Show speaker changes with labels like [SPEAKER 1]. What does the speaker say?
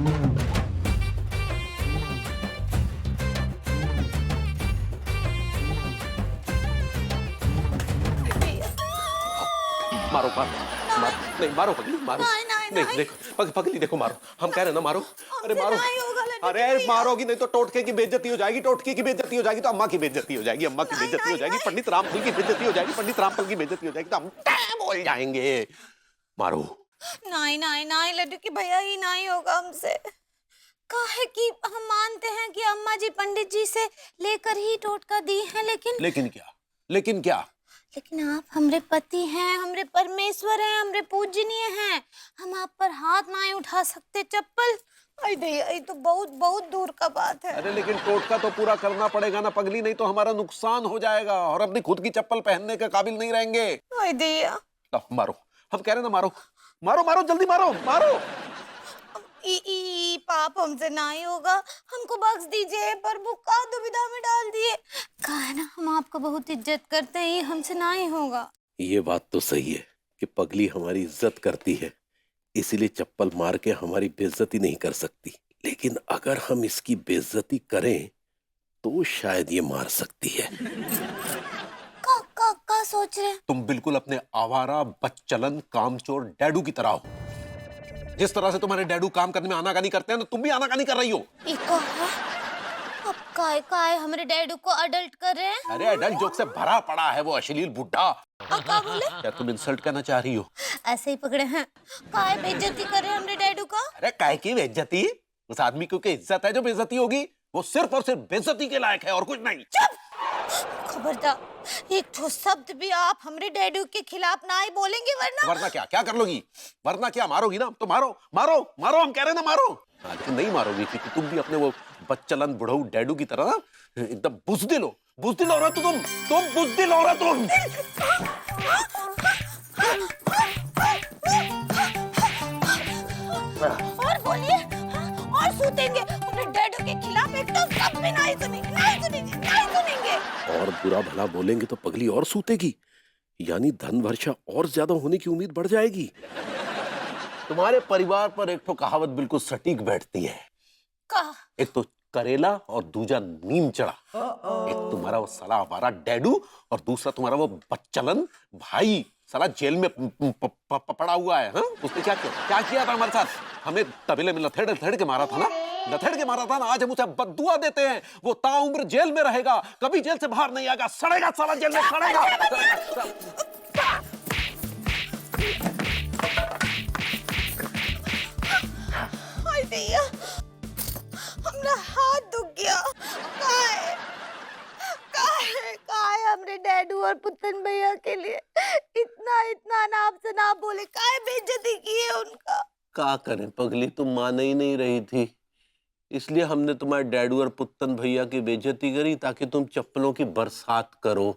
[SPEAKER 1] मारो मारो मारो, नहीं मारो पगली मारो। नहीं देखो पगली देखो मारो, हम कह रहे हैं ना मारो। अरे मारो, अरे मारोगी नहीं तो टोटके की बेइज्जती हो जाएगी, टोटके की बेइज्जती हो जाएगी तो अम्मा की बेइज्जती हो जाएगी, अम्मा की बेइज्जती हो जाएगी, पंडित रामफल की बेइज्जती हो जाएगी, पंडित रामफल की बेइज्जती हो जाएगी तो हम बोल जाएंगे। मारो।
[SPEAKER 2] नहीं नहीं नहीं लड्डू की भैया, ही नहीं होगा हमसे। काहे कि हम मानते हैं कि अम्मा जी पंडित जी से लेकर ही टोटका दी है,
[SPEAKER 1] लेकिन क्या, लेकिन क्या?
[SPEAKER 2] लेकिन आप हमरे पति हैं, हमरे परमेश्वर हैं, हमरे पूजनीय हैं। हम आप पर हाथ नहीं उठा सकते चप्पल। अरे भैया ये तो बहुत बहुत दूर का बात है।
[SPEAKER 1] अरे लेकिन टोटका तो पूरा करना पड़ेगा ना पगली, नहीं तो हमारा नुकसान हो जाएगा और अपनी खुद की चप्पल पहनने के काबिल नहीं रहेंगे।
[SPEAKER 2] अरे भैया
[SPEAKER 1] मारो, हम कह रहे हैं ना मारो, मारो मारो जल्दी मारो मारो।
[SPEAKER 2] पाप हमसे नहीं होगा, हमको बख्श दीजिए, प्रभु का दुविधा में डाल दिए। कहा है ना हम आपको बहुत इज्जत करते हैं, ये हमसे नहीं होगा।
[SPEAKER 1] ये बात तो सही है कि पगली हमारी इज्जत करती है, इसीलिए चप्पल मार के हमारी बेइज्जती नहीं कर सकती, लेकिन अगर हम इसकी बेइज्जती करें तो शायद ये मार सकती है।
[SPEAKER 2] का सोच रहे हैं?
[SPEAKER 1] तुम बिल्कुल अपने आवारा बच्चलन कामचोर डैडू की तरह हो। जिस तरह से तुम्हारे डैडू काम करने में आनाकानी करते हैं ना, तुम भी आनाकानी कर रही हो।
[SPEAKER 2] अब काय हमारे डैडू को अडल्ट कर रहे हैं?
[SPEAKER 1] अरे अडल्ट जोक से भरा पड़ा है वो अश्लील बुड्ढा।
[SPEAKER 2] क्या बोले?
[SPEAKER 1] क्या तुम इंसल्ट करना चाह रही हो?
[SPEAKER 2] ऐसे ही पकड़े हैं। काय बेइज्जती कर रहे हैं हमारे डैडू का?
[SPEAKER 1] अरे काय की बेइज्जती? उस आदमी को इज्जत है जो बेइज्जती होगी, वो सिर्फ और सिर्फ बेइज्जती के लायक है और कुछ नहीं।
[SPEAKER 2] चुप! खबरदार, एक तो शब्द भी आप हमारे डैडू के खिलाफ ना ही बोलेंगे, वरना
[SPEAKER 1] क्या क्या कर लोगी? वरना क्या मारोगी ना तो मारो मारो मारो, हम कह रहे हैं ना मारो। लेकिन नहीं मारोगी क्योंकि तुम भी अपने वो बच्चलन बुढ़ऊ डैडू की तरह ना एकदम बुज़दिल हो, बुज़दिल औरत हो तुम बुज़दिल औरत हो।
[SPEAKER 2] और बोलिए, और सूतेंगे अपने डैडू के खिलाफ, एक तो सब में नहीं सुनेंगे, नहीं सुनेंगे, नहीं सुनेंगे।
[SPEAKER 1] और बुरा भला बोलेंगे तो पगली और सूतेगी, यानी धन वर्षा और ज्यादा होने की उम्मीद बढ़ जाएगी। तुम्हारे परिवार पर एक तो कहावत बिल्कुल सटीक बैठती है। एक तो करेला और दूजा नीम चढ़ा। एक तुम्हारा वो साला आवारा डैडू और दूसरा तुम्हारा वो बच्चलन भाई साला जेल में पड़ा हुआ है। हाँ? उसने क्या किया था हमारे साथ? हमें तबेले में लथेड़ के मारा था ना, लथेड़ के मारा था ना। आज हम उसे बद्दुआ देते हैं, वो ताउम्र जेल में रहेगा, कभी जेल से बाहर नहीं आएगा, सड़ेगा साला जेल में, सड़ेगा।
[SPEAKER 2] भैया हमरा हाथ दुख गया। काहे हमरे डैडू और पुतन भैया के लिए इतना ना आपसे ना बोले, काहे बेइज्जती की है उनका।
[SPEAKER 1] क्या करें पगली, तुम मान ही नहीं रही थी, इसलिए हमने तुम्हारे डैडू और पुतन भैया की बेइज्जती करी ताकि तुम चप्पलों की बरसात करो।